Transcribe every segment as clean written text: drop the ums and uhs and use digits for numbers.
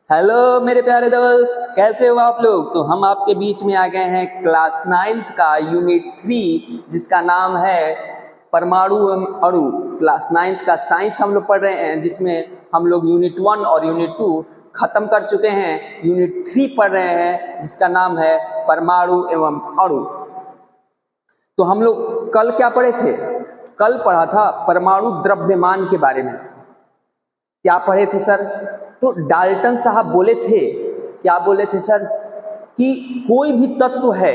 Hello मेरे प्यारे दोस्त, कैसे हो आप लोग। तो हम आपके बीच में आ गए हैं क्लास 9th का यूनिट 3 जिसका नाम है परमाणु एवं अणु। क्लास 9th का साइंस हम लोग पढ़ रहे हैं, जिसमें हम लोग यूनिट 1 और यूनिट 2 खत्म कर चुके हैं। यूनिट 3 पढ़ रहे हैं जिसका नाम है परमाणु एवं अणु। तो हम लोग कल क्या पढ़े थे? कल पढ़ा था परमाणु द्रव्यमान के बारे में। क्या पढ़े थे सर? तो डाल्टन साहब बोले थे, क्या बोले थे सर, कि कोई भी तत्व है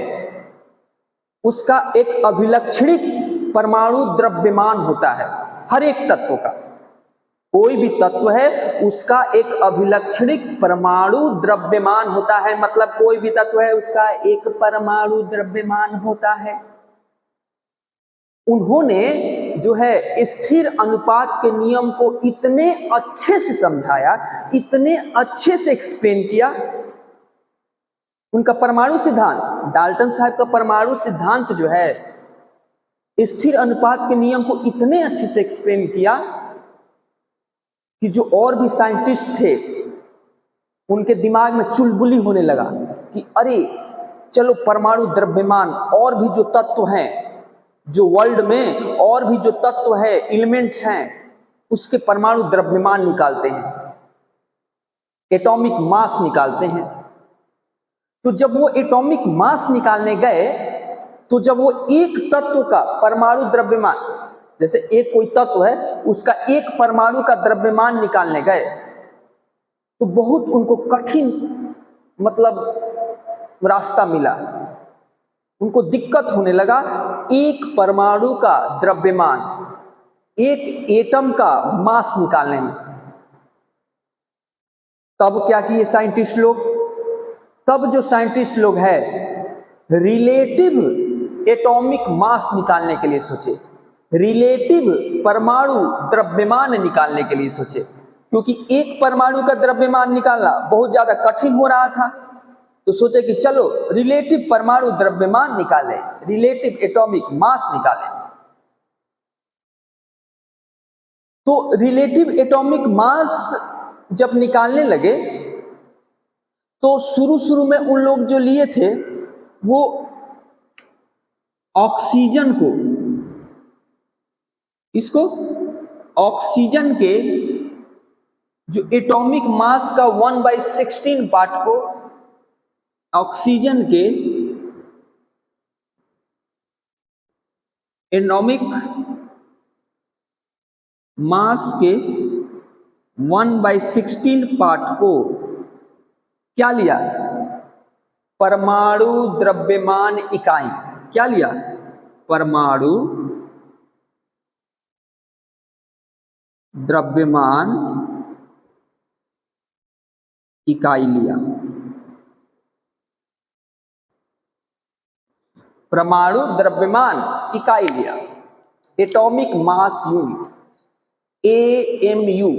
उसका एक अभिलक्षणिक परमाणु द्रव्यमान होता है। हर एक तत्व का, कोई भी तत्व है उसका एक अभिलक्षणिक परमाणु द्रव्यमान होता है। मतलब कोई भी तत्व है उसका एक परमाणु द्रव्यमान होता है। उन्होंने जो है स्थिर अनुपात के नियम को इतने अच्छे से समझाया, इतने अच्छे से एक्सप्लेन किया। उनका परमाणु सिद्धांत, डाल्टन साहब का परमाणु सिद्धांत जो है स्थिर अनुपात के नियम को इतने अच्छे से एक्सप्लेन किया कि जो और भी साइंटिस्ट थे उनके दिमाग में चुलबुली होने लगा कि अरे चलो परमाणु द्रव्यमान, और भी जो तत्व हैं, जो वर्ल्ड में और भी जो तत्व है, एलिमेंट्स हैं, उसके परमाणु द्रव्यमान निकालते हैं, एटॉमिक मास निकालते हैं। तो जब वो एटॉमिक मास निकालने गए, तो जब वो एक तत्व का परमाणु द्रव्यमान, जैसे एक कोई तत्व है उसका एक परमाणु का द्रव्यमान निकालने गए, तो बहुत उनको कठिन मतलब रास्ता मिला। उनको दिक्कत होने लगा एक परमाणु का द्रव्यमान, एक एटम का मास निकालने में। तब क्या किए साइंटिस्ट लोग? तब जो साइंटिस्ट लोग हैं रिलेटिव एटॉमिक मास निकालने के लिए सोचे, रिलेटिव परमाणु द्रव्यमान निकालने के लिए सोचे, क्योंकि एक परमाणु का द्रव्यमान निकालना बहुत ज्यादा कठिन हो रहा था। तो सोचे कि चलो रिलेटिव परमाणु द्रव्यमान निकालें, रिलेटिव एटॉमिक मास निकालें। तो रिलेटिव एटॉमिक मास जब निकालने लगे तो शुरू शुरू में उन लोग जो लिए थे वो ऑक्सीजन को, इसको ऑक्सीजन के जो एटॉमिक मास का 1/16 पार्ट को, ऑक्सीजन के एटॉमिक मास के 1/16 पार्ट को क्या लिया? परमाणु द्रव्यमान इकाई। क्या लिया? परमाणु द्रव्यमान इकाई लिया। परमाणु द्रव्यमान इकाई लिया, एटॉमिक मास यूनिट, AMU।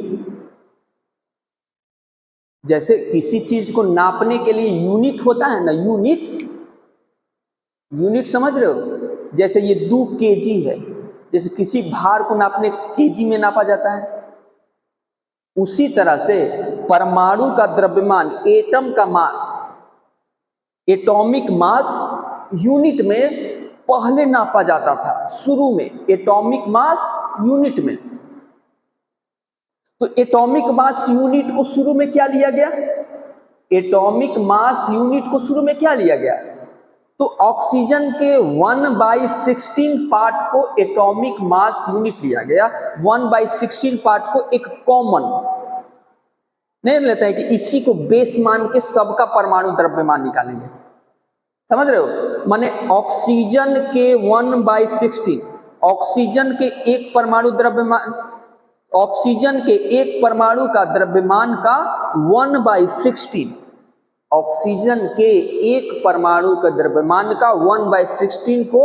जैसे किसी चीज को नापने के लिए यूनिट होता है ना, यूनिट, यूनिट समझ रहे हो? जैसे ये 2 kg है, जैसे किसी भार को नापने केजी में नापा जाता है, उसी तरह से परमाणु का द्रव्यमान, एटम का मास, एटॉमिक मास यूनिट में पहले नापा जाता था। शुरू में एटॉमिक मास यूनिट में। तो एटॉमिक मास यूनिट को शुरू में क्या लिया गया? एटॉमिक मास यूनिट को शुरू में क्या लिया गया? तो ऑक्सीजन के 1/16 पार्ट को एटॉमिक मास यूनिट लिया गया। 1/16 पार्ट को एक कॉमन नहीं लेते हैं कि इसी को बेस मान के सबका परमाणु द्रव्यमान निकालेंगे। समझ रहे हो? माने ऑक्सीजन के 1/16, ऑक्सीजन के एक परमाणु द्रव्यमान, ऑक्सीजन के एक परमाणु का द्रव्यमान का 1/16, ऑक्सीजन के एक परमाणु का द्रव्यमान का 1/16 को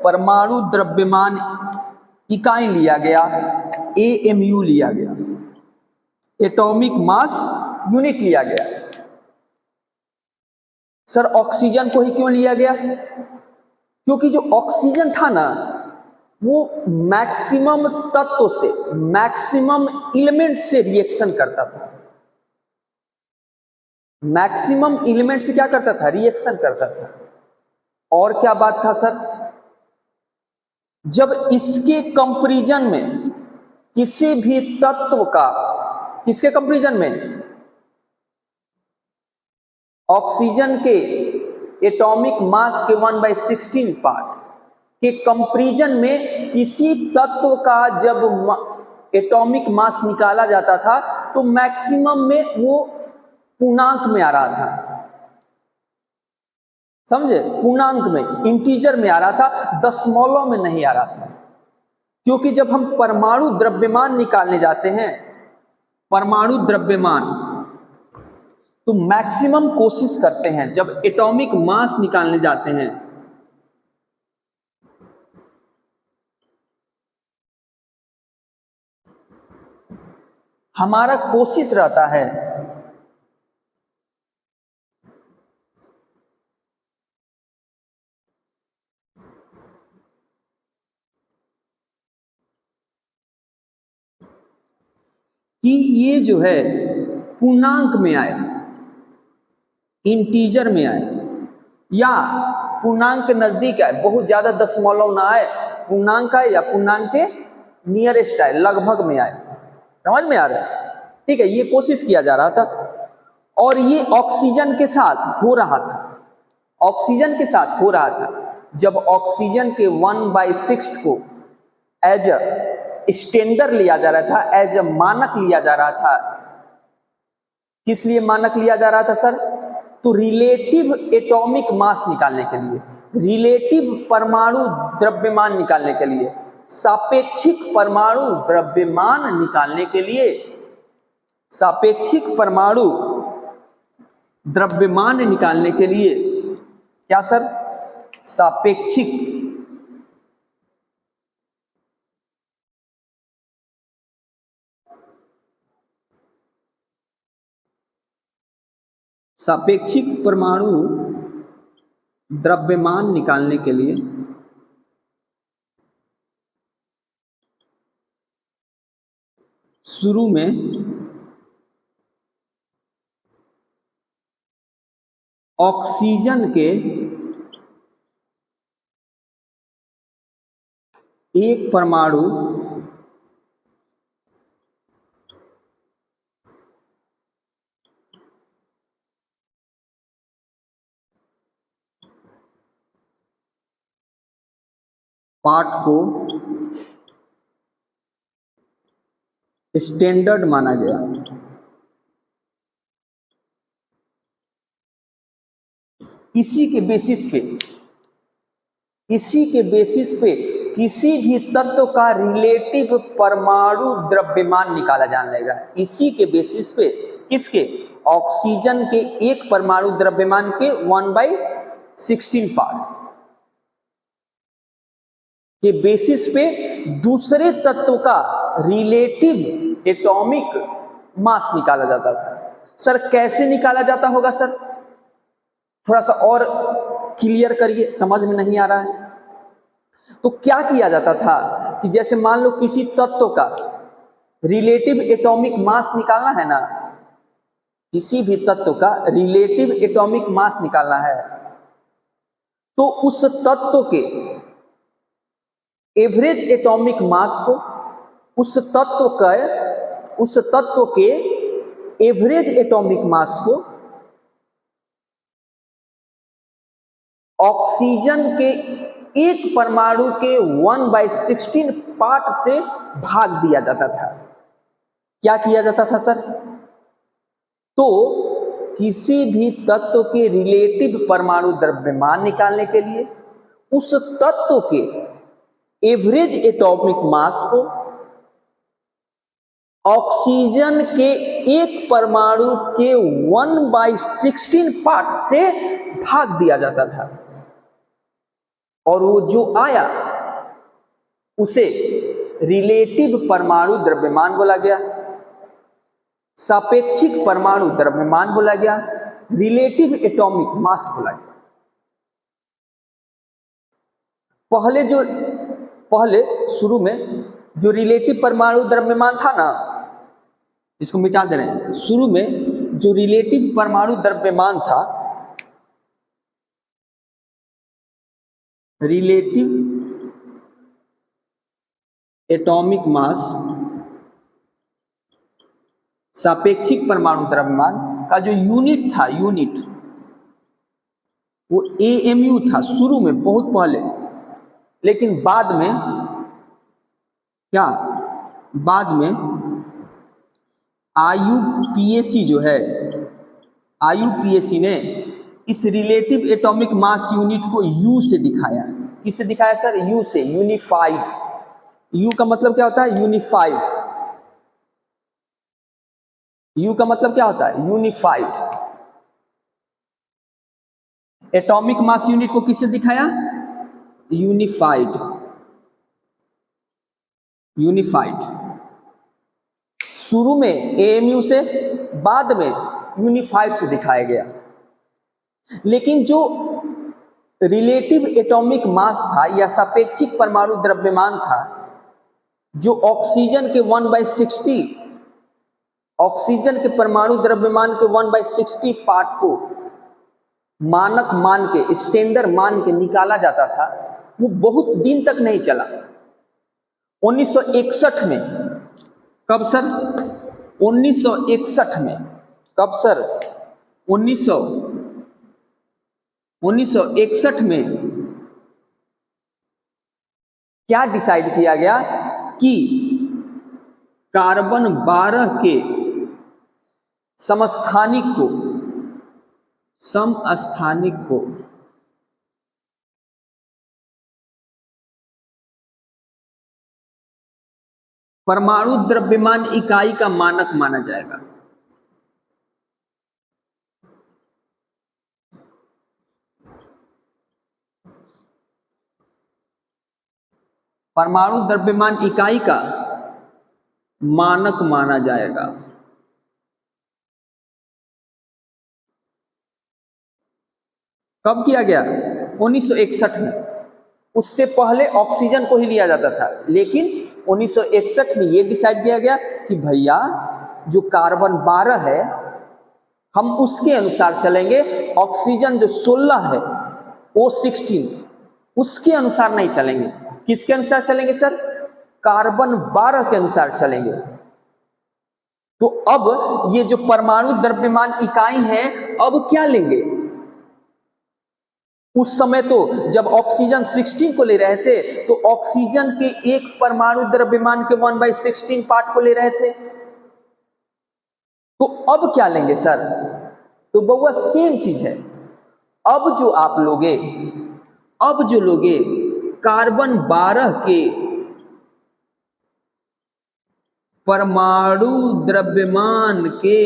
परमाणु द्रव्यमान इकाई लिया गया, AMU लिया गया, एटॉमिक मास यूनिट लिया गया। सर ऑक्सीजन को ही क्यों लिया गया? क्योंकि जो ऑक्सीजन था ना वो मैक्सिमम तत्व से, मैक्सिमम एलिमेंट से रिएक्शन करता था। मैक्सिमम एलिमेंट से क्या करता था, रिएक्शन करता था। और क्या बात था सर, जब इसके कंपैरिजन में किसी भी तत्व का, किसके कंपैरिजन में, ऑक्सीजन के एटॉमिक मास के 1/16 पार्ट के कंपैरिजन में किसी तत्व का जब एटॉमिक मास निकाला जाता था तो मैक्सिमम में वो पूर्णांक में आ रहा था, समझे, पूर्णांक में, इंटीजर में आ रहा था, दशमलव में नहीं आ रहा था। क्योंकि जब हम परमाणु द्रव्यमान निकालने जाते हैं, परमाणु द्रव्यमान, तो मैक्सिमम कोशिश करते हैं जब एटॉमिक मास निकालने जाते हैं, हमारा कोशिश रहता है कि ये जो है पूर्णांक में आए, इंटीजर में आए, या पूर्णांक के नजदीक आए, बहुत ज्यादा दशमलव ना आए, पूर्णांक आए या पूर्णांक के नियरेस्ट आए, लगभग में आए। समझ में आ रहा है? ठीक है, ये कोशिश किया जा रहा था और ये ऑक्सीजन के साथ हो रहा था, ऑक्सीजन के साथ हो रहा था। जब ऑक्सीजन के 1/6 को एज अ स्टैंडर्ड लिया जा रहा था, एज अ मानक लिया जा रहा था, किस लिए मानक लिया जा रहा था सर, तो रिलेटिव एटॉमिक मास निकालने के लिए, रिलेटिव परमाणु द्रव्यमान निकालने के लिए, सापेक्षिक परमाणु द्रव्यमान निकालने के लिए, सापेक्षिक परमाणु द्रव्यमान निकालने के लिए, क्या सर, सापेक्षिक सापेक्षिक परमाणु द्रव्यमान निकालने के लिए शुरू में ऑक्सीजन के एक परमाणु पार्ट को स्टैंडर्ड माना गया। इसी के बेसिस पे, इसी के बेसिस पे किसी भी तत्व का रिलेटिव परमाणु द्रव्यमान निकाला जाने लगा। इसी के बेसिस पे, किसके, ऑक्सीजन के एक परमाणु द्रव्यमान के 1/16 पार्ट के बेसिस पे दूसरे तत्व का रिलेटिव एटॉमिक मास निकाला जाता था। सर कैसे निकाला जाता होगा सर, थोड़ा सा और क्लियर करिए, समझ में नहीं आ रहा है। तो क्या किया जाता था कि जैसे मान लो किसी तत्व का रिलेटिव एटॉमिक मास निकालना है ना, किसी भी तत्व का रिलेटिव एटॉमिक मास निकालना है, तो उस तत्व के एवरेज एटॉमिक मास को, उस तत्व के एवरेज एटॉमिक मास को ऑक्सीजन के एक परमाणु के 1/16 पार्ट से भाग दिया जाता था। क्या किया जाता था सर, तो किसी भी तत्व के रिलेटिव परमाणु द्रव्यमान निकालने के लिए उस तत्व के एवरेज एटॉमिक मास को ऑक्सीजन के एक परमाणु के 1/16 पार्ट से भाग दिया जाता था, और वो जो आया उसे रिलेटिव परमाणु द्रव्यमान बोला गया, सापेक्षिक परमाणु द्रव्यमान बोला गया, रिलेटिव एटॉमिक मास बोला गया। पहले शुरू में जो रिलेटिव परमाणु द्रव्यमान था ना, इसको मिटा दे रहे हैं, शुरू में जो रिलेटिव परमाणु द्रव्यमान था, रिलेटिव एटॉमिक मास, सापेक्षिक परमाणु द्रव्यमान का जो यूनिट था, यूनिट वो AMU था शुरू में, बहुत पहले। लेकिन बाद में क्या, बाद में IUPAC जो है, IUPAC ने इस रिलेटिव एटॉमिक मास यूनिट को U से दिखाया। किससे दिखाया सर? U से, यूनिफाइड। U का मतलब क्या होता है? यूनिफाइड। U का मतलब क्या होता है? यूनिफाइड। एटॉमिक मास यूनिट को किससे दिखाया? Unified, unified. शुरू में AMU से, बाद में यूनिफाइड से दिखाया गया। लेकिन जो रिलेटिव एटॉमिक मास था या सापेक्षिक परमाणु द्रव्यमान था, जो ऑक्सीजन के 1/60, ऑक्सीजन के परमाणु द्रव्यमान के 1/60 पार्ट को मानक मान के, स्टैंडर्ड मान के निकाला जाता था, वो बहुत दिन तक नहीं चला। 1961 में, कब सर? 1961 में, कब सर? 1961 में क्या डिसाइड किया गया कि कार्बन 12 के समस्थानिक को परमाणु द्रव्यमान इकाई का मानक माना जाएगा। परमाणु द्रव्यमान इकाई का मानक माना जाएगा। कब किया गया? 1961 में। उससे पहले ऑक्सीजन को ही लिया जाता था, लेकिन 1961 में यह डिसाइड किया गया कि भैया जो कार्बन 12 है हम उसके अनुसार चलेंगे, ऑक्सीजन जो 16 है O16 उसके अनुसार नहीं चलेंगे। किसके अनुसार चलेंगे सर? कार्बन 12 के अनुसार चलेंगे। तो अब ये जो परमाणु द्रव्यमान इकाई है, अब क्या लेंगे? उस समय तो जब ऑक्सीजन 16 को ले रहे थे, तो ऑक्सीजन के एक परमाणु द्रव्यमान के 1/16 पार्ट को ले रहे थे। तो अब क्या लेंगे सर? तो बउआ सेम चीज है। अब जो लोगे कार्बन 12 के परमाणु द्रव्यमान के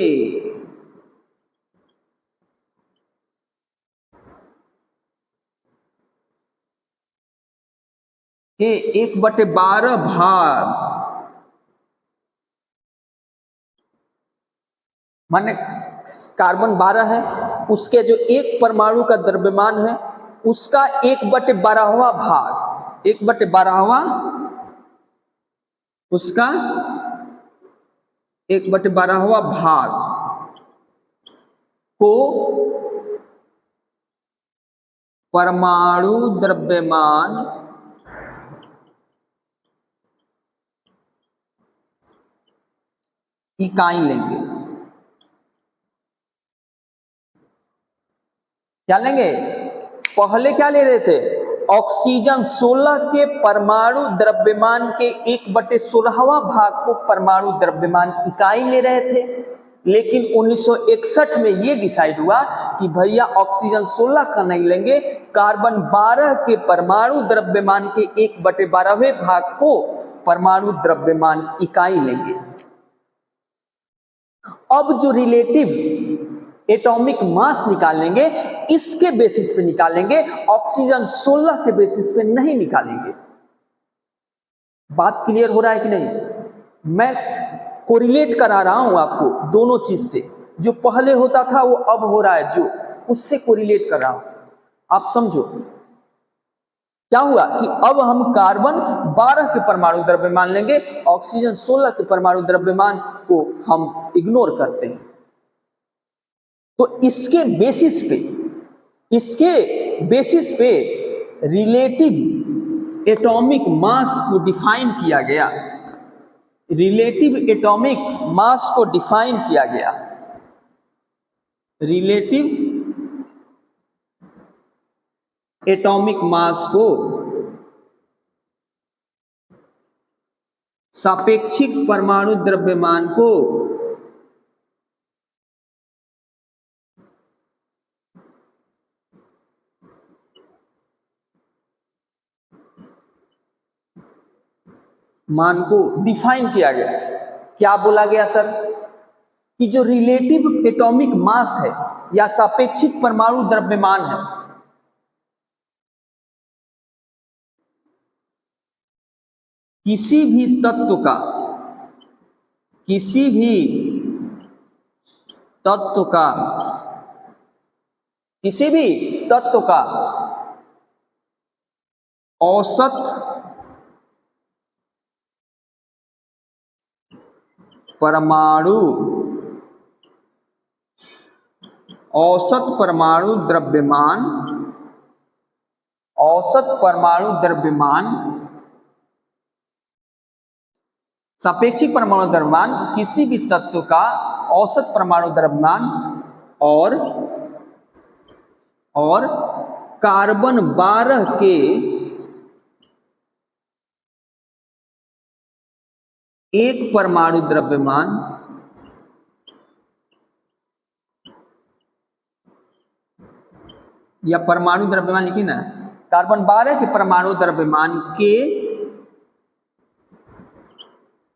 के 1/12 भाग, माने कार्बन 12 है, उसके जो एक परमाणु का द्रव्यमान है उसका 1/12वां भाग, 1/12वां, उसका 1/12वां भाग को परमाणु द्रव्यमान इकाई लेंगे। क्या लेंगे? पहले क्या ले रहे थे? ऑक्सीजन 16 के परमाणु द्रव्यमान के 1/16वां भाग को परमाणु द्रव्यमान इकाई ले रहे थे। लेकिन 1961 में यह डिसाइड हुआ कि भैया ऑक्सीजन 16 का नहीं लेंगे, कार्बन 12 के परमाणु द्रव्यमान के 1/12वें भाग को परमाणु द्रव्यमान इकाई लेंगे। अब जो रिलेटिव एटॉमिक मास निकालेंगे, इसके बेसिस पे निकालेंगे, ऑक्सीजन 16 के बेसिस पे नहीं निकालेंगे। बात क्लियर हो रहा है कि नहीं? मैं कोरिलेट करा रहा हूं आपको दोनों चीज से, जो पहले होता था वो अब हो रहा है, जो उससे कोरिलेट कर रहा हूं, आप समझो। क्या हुआ कि अब हम कार्बन 12 के परमाणु द्रव्यमान लेंगे, ऑक्सीजन 16 के परमाणु द्रव्यमान को हम इग्नोर करते हैं। तो इसके बेसिस पे रिलेटिव एटॉमिक मास को डिफाइन किया गया। रिलेटिव एटॉमिक मास को डिफाइन किया गया। रिलेटिव एटॉमिक मास को सापेक्षिक परमाणु द्रव्यमान को मान को डिफाइन किया गया। क्या बोला गया सर? कि जो रिलेटिव एटॉमिक मास है या सापेक्षिक परमाणु द्रव्यमान है, किसी भी तत्व का औसत परमाणु द्रव्यमान सापेक्षिक परमाणु द्रव्यमान किसी भी तत्व का औसत परमाणु द्रव्यमान और कार्बन 12 के एक परमाणु द्रव्यमान या परमाणु द्रव्यमान लिखिए ना, कार्बन 12 के परमाणु द्रव्यमान के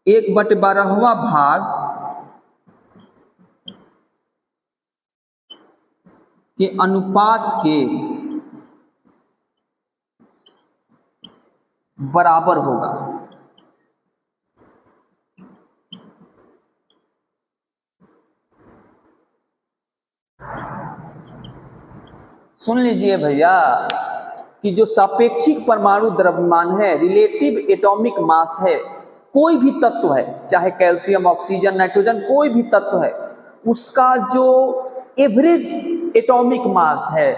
1/12वां भाग के अनुपात के बराबर होगा। सुन लीजिए भैया कि जो सापेक्षिक परमाणु द्रव्यमान है, रिलेटिव एटॉमिक मास है, कोई भी तत्व है, चाहे कैल्शियम, ऑक्सीजन, नाइट्रोजन, कोई भी तत्व है, उसका जो एवरेज एटॉमिक मास है,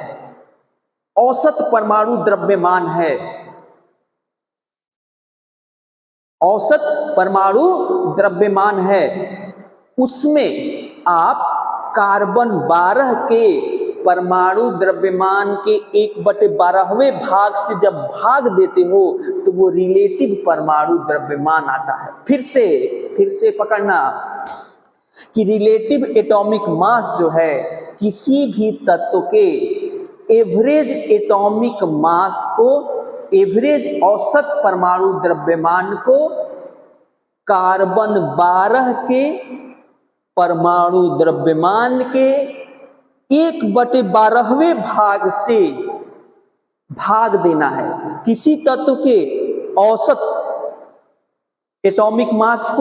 औसत परमाणु द्रव्यमान है, उसमें आप कार्बन 12 के परमाणु द्रव्यमान के 1/12वें भाग से जब भाग देते हो तो वो रिलेटिव परमाणु द्रव्यमान आता है। फिर से पकड़ना कि रिलेटिव एटॉमिक मास जो है, किसी भी तत्व के एवरेज एटॉमिक मास को, एवरेज औसत परमाणु द्रव्यमान को कार्बन 12 के परमाणु द्रव्यमान के 1/12वें भाग से भाग देना है। किसी तत्व के औसत एटॉमिक मास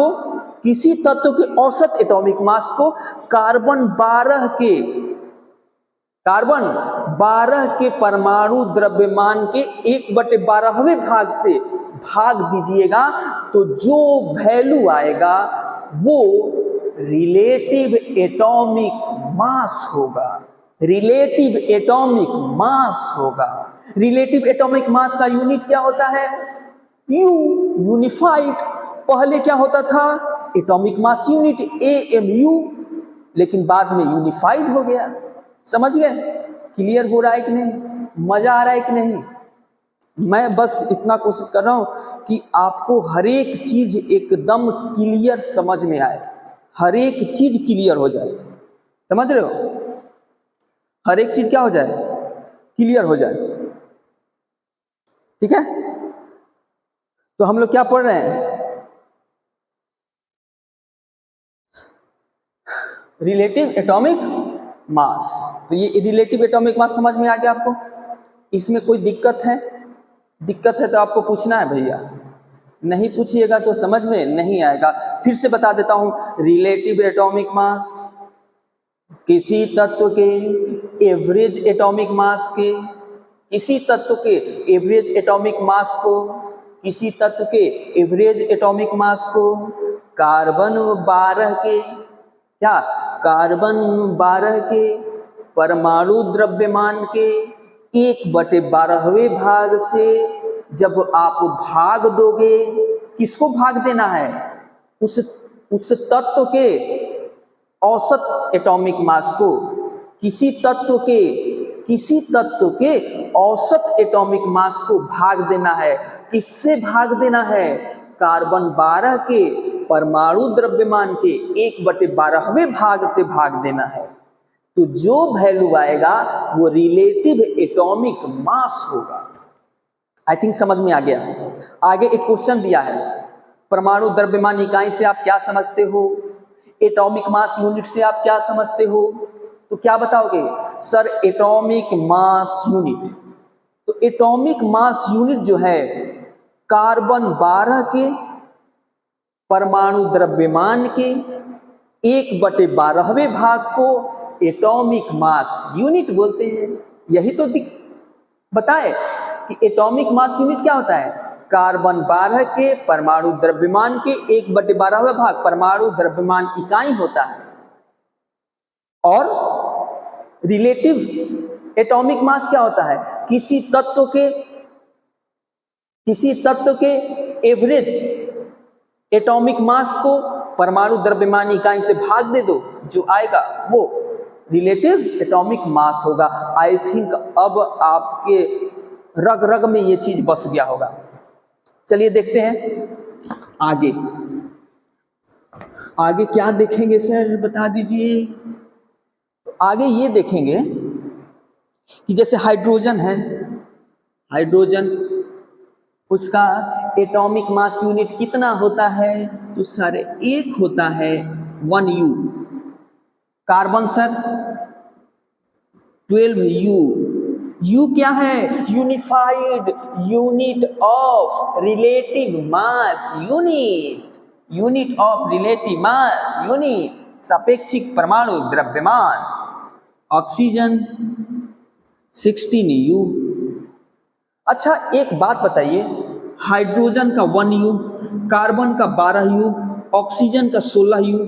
को कार्बन 12 के परमाणु द्रव्यमान के 1/12वें भाग से भाग दीजिएगा तो जो वैल्यू आएगा वो रिलेटिव एटॉमिक मास होगा। रिलेटिव एटॉमिक मास का यूनिट क्या होता है? You, unified. पहले क्या होता था? एटॉमिक मास यूनिट AMU, लेकिन बाद में यूनिफाइड हो गया। समझ गए? क्लियर हो रहा है कि नहीं? मजा आ रहा है कि नहीं? मैं बस इतना कोशिश कर रहा हूं कि आपको हर एक चीज एकदम क्लियर समझ में आए, हर एक चीज क्लियर हो जाए। समझ रहे हो? हर एक चीज क्या हो जाए? क्लियर हो जाए। ठीक है, तो हम लोग क्या पढ़ रहे हैं? Relative atomic mass. तो ये रिलेटिव एटॉमिक मास समझ में आ गया आपको? इसमें कोई दिक्कत है तो आपको पूछना है भैया, नहीं पूछिएगा तो समझ में नहीं आएगा। फिर से बता देता हूं, रिलेटिव एटॉमिक मास किसी तत्व के एवरेज एटॉमिक मास के, किसी तत्व के एवरेज एटॉमिक मास को, किसी तत्व के एवरेज एटॉमिक मास को कार्बन 12 के, क्या? कार्बन 12 के परमाणु द्रव्यमान के 1/12वें भाग से जब आप भाग दोगे, किसको भाग देना है? उस तत्व के औसत एटॉमिक मास को। किसी तत्व के औसत एटॉमिक मास को भाग देना है। किससे भाग देना है? कार्बन 12 के परमाणु द्रव्यमान के 1/12वें भाग से भाग देना है। तो जो वैल्यू आएगा वो रिलेटिव एटॉमिक मास होगा। आई थिंक समझ में आ गया। आगे एक क्वेश्चन दिया है, परमाणु द्रव्यमान इकाई से आप क्या समझते हो? एटॉमिक मास यूनिट से आप क्या समझते हो? तो क्या बताओगे? Sir atomic mass unit. तो एटॉमिक मास यूनिट जो है कार्बन 12 के परमाणु द्रव्यमान के 1/12वें भाग को एटॉमिक मास यूनिट बोलते हैं। यही तो बताए कि एटॉमिक मास यूनिट क्या होता है? कार्बन 12 के परमाणु द्रव्यमान के 1/12वें भाग परमाणु द्रव्यमान इकाई होता है। और रिलेटिव एटॉमिक मास क्या होता है? किसी तत्व के एवरेज एटॉमिक मास को परमाणु द्रव्यमान इकाई से भाग दे दो, जो आएगा वो रिलेटिव एटॉमिक मास होगा। आई थिंक अब आपके रग रग में ये चीज बस गया होगा। चलिए देखते हैं आगे क्या देखेंगे सर, बता दीजिए। तो आगे ये देखेंगे कि जैसे हाइड्रोजन है, हाइड्रोजन उसका एटॉमिक मास यूनिट कितना होता है? तो सर 1 होता है, 1U। Carbon sir 12U। U क्या है? Unified unit of relative mass unit of relative mass unit, सापेक्षिक परमाणु द्रव्यमान। Oxygen 16U। अच्छा एक बात बताइए, हाइड्रोजन का 1U, कार्बन का 12U, ऑक्सीजन का 16U,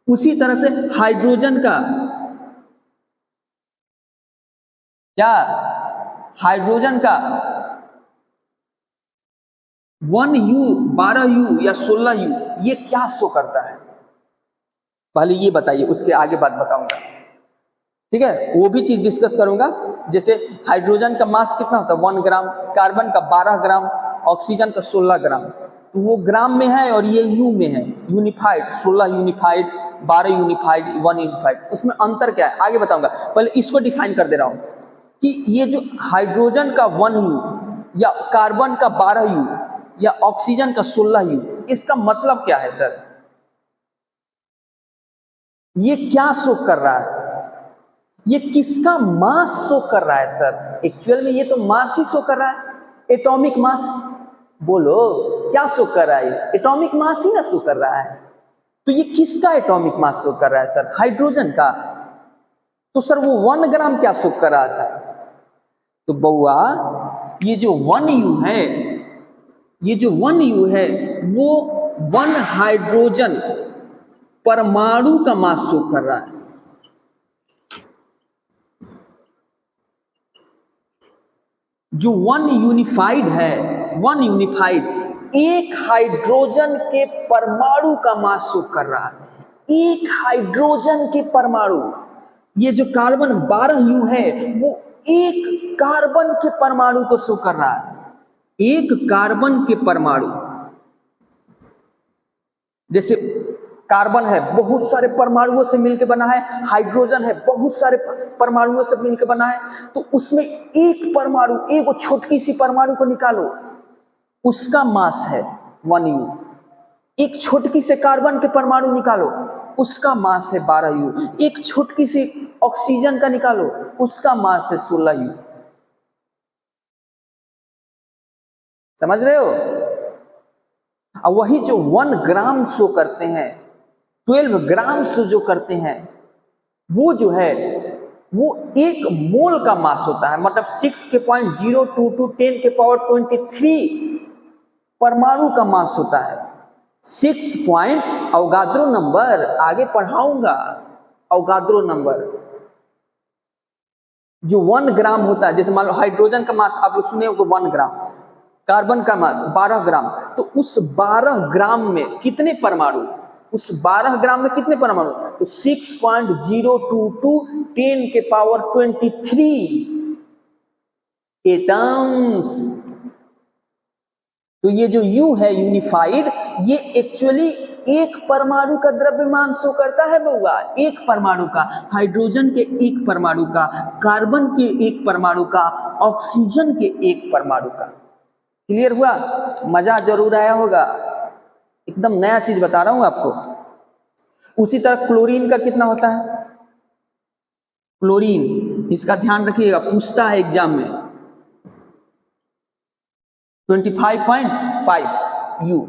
उसी तरह से हाइड्रोजन का क्या? हाइड्रोजन का 1U, 12U या 16U, ये क्या शो करता है? पहले ये बताइए, उसके आगे बात बताऊंगा। ठीक है, वो भी चीज डिस्कस करूंगा। जैसे हाइड्रोजन का मास कितना होता है? 1 ग्राम, कार्बन का 12 ग्राम, ऑक्सीजन का 16 ग्राम। तो वो ग्राम में है और ये यू में है। यूनिफाइड 16 यूनिफाइड, 12 यूनिफाइड, 1 यूनिफाइड, उसमें अंतर क्या है आगे बताऊंगा। पहले इसको डिफाइन कर दे रहा हूं कि ये जो हाइड्रोजन का 1U या कार्बन का 12U या ऑक्सीजन का 16U, इसका मतलब क्या है सर? ये क्या शो कर रहा है? ये किसका मास शो कर रहा है सर? एक्चुअल में ये तो मास ही शो कर रहा है, एटॉमिक मास। बोलो क्या शो कर रहा है? एटॉमिक मास ही ना शो कर रहा है। तो ये किसका एटॉमिक मास शो कर रहा है सर? हाइड्रोजन का। तो सर वो 1 ग्राम क्या शो कर रहा था? तो बउआ ये जो 1U है, ये जो 1U है वो 1 हाइड्रोजन परमाणु का मास शो कर रहा है। जो 1 यूनिफाइड है, 1 यूनिफाइड एक हाइड्रोजन के परमाणु का मास शो कर रहा है। एक हाइड्रोजन के परमाणु। ये जो कार्बन 12U है वो एक कार्बन के परमाणु को शो कर रहा है। एक कार्बन के परमाणु। जैसे कार्बन है बहुत सारे परमाणुओं से मिलकर बना है, हाइड्रोजन है बहुत सारे परमाणुओं से मिलकर बना है। तो उसमें एक परमाणु, एक छोटकी सी परमाणु को निकालो, उसका मास है 1U। एक छोटकी से कार्बन के परमाणु निकालो, उसका मास है 12U। एक छोटकी सी ऑक्सीजन का निकालो, उसका मास है 16U। समझ रहे हो? अब वही जो 1 ग्राम शो करते हैं, 12 ग्राम से जो करते हैं, वो जो है वो 1 मोल का मास होता है। मतलब 6.022 10 के पावर 23 परमाणु का मास होता है। 6 पॉइंट अवगाद्रो नंबर, आगे पढ़ाऊंगा अवगाद्रो नंबर। जो 1 ग्राम होता है, जैसे मान लो हाइड्रोजन का मास आप लोग सुने होंगे 1 ग्राम, कार्बन का मास 12 ग्राम, तो उस 12 ग्राम में कितने परमाणु, उस 12 ग्राम में कितने परमाणु, तो 6.022 10 के पावर 23 एटम्स। तो ये जो U है यूनिफाइड, ये एक्चुअली एक परमाणु का द्रव्यमान शो करता है बउआ, एक परमाणु का, हाइड्रोजन के एक परमाणु का, कार्बन के एक परमाणु का, ऑक्सीजन के एक परमाणु का। क्लियर हुआ? मजा जरूर आया होगा, एकदम नया चीज बता रहा हूं आपको। उसी तरह क्लोरीन का कितना होता है, क्लोरीन, इसका ध्यान रखिएगा, पूछता है एग्जाम में, 25.5 U,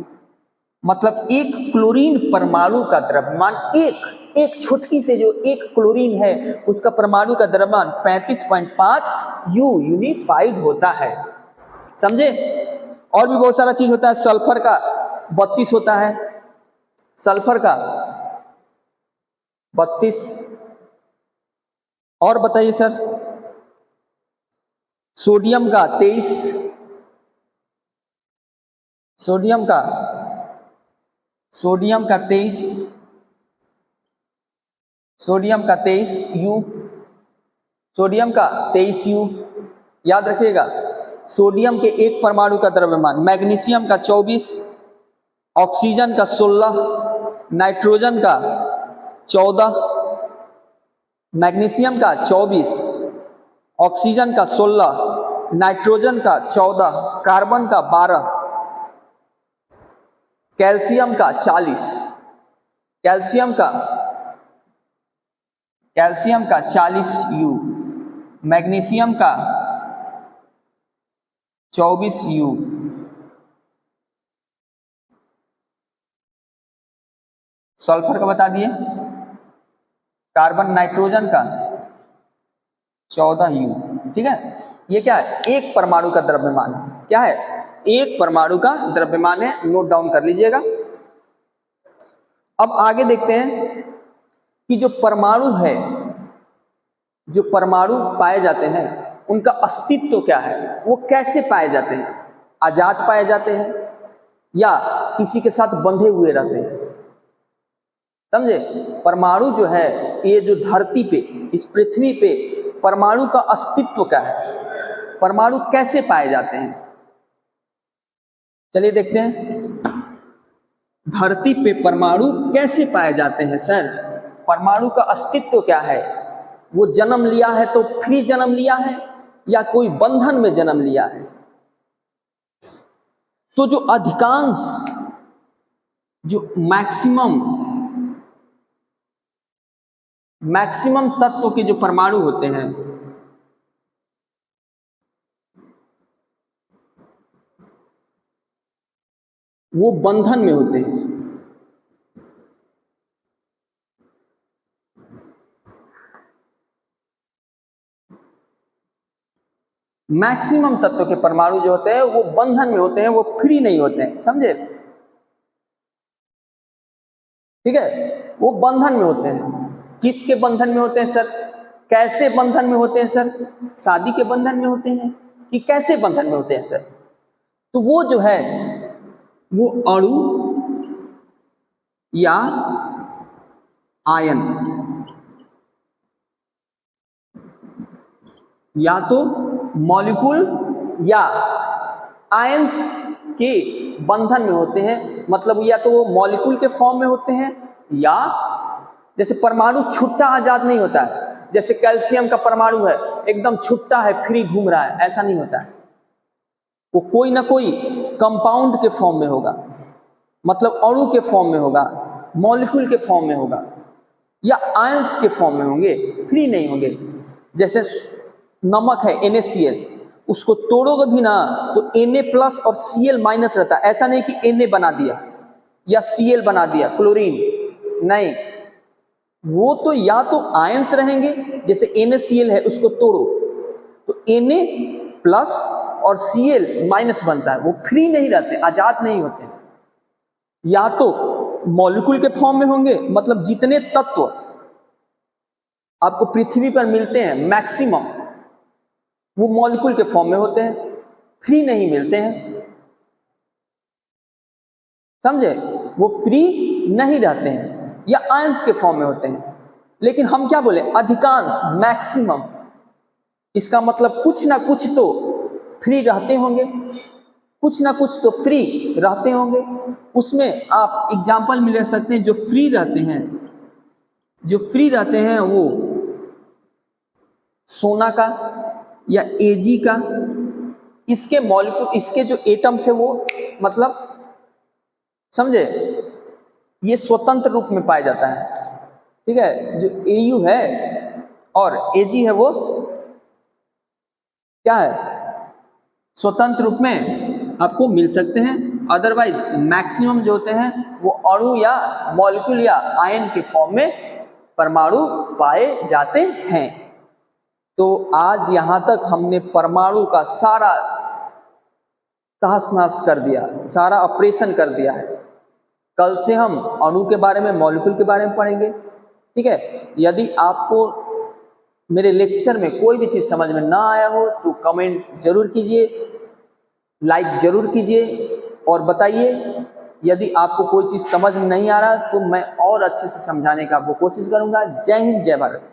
मतलब एक क्लोरीन परमाणु का द्रव्यमान, एक छुटकी से जो एक क्लोरीन है उसका परमाणु का द्रव्यमान 35.5 U यूनिफाइड होता है। समझे? और भी बहुत सारा चीज होता है, सल्फर का 32 होता है, सल्फर का 32। और बताइए सर, सोडियम का 23, सोडियम का 23, सोडियम का 23 U, सोडियम का 23 U, याद रखिएगा। सोडियम के एक परमाणु का द्रव्यमान, मैग्नीशियम का 24, ऑक्सीजन का 16, नाइट्रोजन का 14, मैग्नीशियम का 24, ऑक्सीजन का 16, नाइट्रोजन का 14, कार्बन का 12, कैल्शियम का 40, कैल्शियम का 40 U, मैग्नीशियम का 24 U, सल्फर का बता दिए, कार्बन नाइट्रोजन का 14 U। ठीक है, ये क्या है, एक परमाणु का द्रव्यमान है, क्या है, एक परमाणु का द्रव्यमान है, नोट डाउन कर लीजिएगा। अब आगे देखते हैं कि जो परमाणु है, जो परमाणु पाए जाते हैं उनका अस्तित्व क्या है, वो कैसे पाए जाते हैं, आजाद पाए जाते हैं या किसी के साथ बंधे हुए रहते हैं। समझे? परमाणु जो है, ये जो धरती पे, इस पृथ्वी पे परमाणु का अस्तित्व क्या है, परमाणु कैसे पाए जाते हैं, चलिए देखते हैं। धरती पे परमाणु कैसे पाए जाते हैं सर, परमाणु का अस्तित्व क्या है, वो जन्म लिया है तो फ्री जन्म लिया है या कोई बंधन में जन्म लिया है। तो जो अधिकांश, जो मैक्सिमम तत्व के जो परमाणु होते हैं, वो बंधन में होते हैं। मैक्सिमम तत्व के परमाणु जो होते हैं वो बंधन में होते हैं, वो फ्री नहीं होते हैं। समझे? ठीक है, वो बंधन में होते हैं। किसके बंधन में होते हैं सर, कैसे बंधन में होते हैं सर, शादी के बंधन में होते हैं कि कैसे बंधन में होते हैं सर? तो वो जो है वो अणु या आयन, या तो मॉलिक्यूल या आयंस के बंधन में होते हैं। मतलब या तो वो मॉलिक्यूल के फॉर्म में होते हैं, या जैसे परमाणु छुट्टा आजाद नहीं होता है, जैसे कैल्शियम का परमाणु है एकदम छुट्टा है, फ्री घूम रहा है, ऐसा नहीं होता है। वो कोई ना कोई कंपाउंड के फॉर्म में होगा, मतलब अणु के फॉर्म में होगा, मॉलिक्यूल के फॉर्म में होगा, या आयंस के फॉर्म में होंगे, फ्री नहीं होंगे। जैसे नमक है NaCl, उसको तोड़ोगे भी ना तो Na+ और Cl- रहता है। ऐसा नहीं कि Na बना दिया या Cl बना दिया क्लोरीन, नहीं, वो तो या तो आयंस रहेंगे, जैसे NaCl है उसको तोड़ो तो Na+ और Cl- बनता है, वो फ्री नहीं रहते, आजाद नहीं होते। या तो मॉलिक्यूल के फॉर्म में होंगे, मतलब जितने तत्व आपको पृथ्वी पर मिलते हैं मैक्सिमम, वो मॉलिक्यूल के फॉर्म में होते हैं, फ्री नहीं मिलते हैं, समझे? वो फ्री नहीं रहते हैं या आयंस के फॉर्म में होते हैं। लेकिन हम क्या बोले, अधिकांश, मैक्सिमम, इसका मतलब कुछ ना कुछ तो फ्री रहते होंगे, कुछ ना कुछ तो फ्री रहते होंगे। उसमें आप एग्जाम्पल में ले सकते हैं, जो फ्री रहते हैं, जो फ्री रहते हैं वो सोना का या एजी का, इसके मॉलिक्यूल, इसके जो एटम्स है वो मतलब, समझे, ये स्वतंत्र रूप में पाया जाता है, ठीक है। जो एयू है और एजी है वो क्या है, स्वतंत्र रूप में आपको मिल सकते हैं। अदरवाइज मैक्सिमम जो होते हैं वो अणु या मॉलिक्यूल या आयन के फॉर्म में परमाणु पाए जाते हैं। तो आज यहां तक हमने परमाणु का सारा तहस नहस कर दिया, सारा ऑपरेशन कर दिया है। कल से हम अणु के बारे में, मॉलिक्यूल के बारे में पढ़ेंगे, ठीक है। यदि आपको मेरे लेक्चर में कोई भी चीज़ समझ में ना आया हो तो कमेंट जरूर कीजिए, लाइक जरूर कीजिए और बताइए। यदि आपको कोई चीज़ समझ में नहीं आ रहा तो मैं और अच्छे से समझाने का आपको कोशिश करूंगा। जय हिंद, जय भारत।